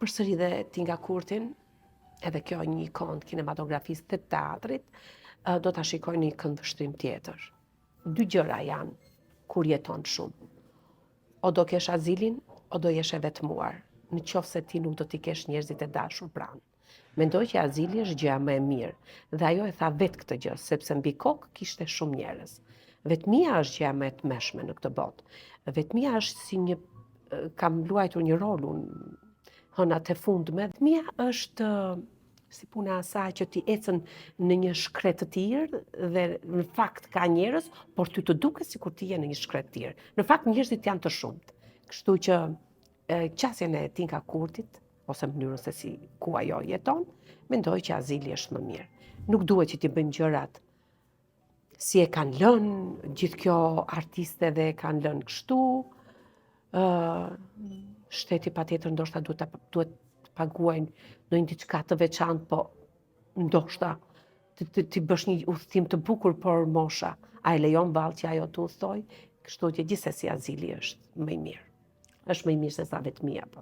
përsëri dhe Tinga Kurtin, edhe kjo një ikon kinematografisë të teatrit, do ta shikoj një këndvështrim tjetër. Dy gjëra janë kur jeton shumë. O do kesh azilin, o do jesh e vetmuar, në qoftë se ti nuk do t'i kesh njerëzit e dashur pranë. Mendoj që azili është gjëja më e mirë, dhe ajo e tha vetë këtë gjë, sepse mbi kokë kishte shumë njerëz. Vetmia është gjëja më e tmeshme në këtë botë. Vetmia është si një kam luajtur një rol unë hënat e fundme. Vetmia është si puna asaj që ti ecën në një shkret të tirë dhe në fakt ka njerëz, por ty të duket sikur ti je në një shkret të tirë. Në fakt njerëzit janë të shumt. Kështu që qasjen e Tinka Kurtit, ose mënyrën se si ku ajo jeton, mendoj që azili është më mirë. Nuk duhet që ti bëjmë gjërat si e kanë lënë, gjithë kjo artiste dhe e kanë lënë kështu. Shteti patjetër ndoshta duhet paguajnë në një diçka të veçantë, po ndoshta ti bësh një udhëtim të bukur, por mosha, a e lejon vallë që ajo të udhtoj? Kështu që gjithsesi azili është më i mirë. Është më i mirë se sa vetmia, po.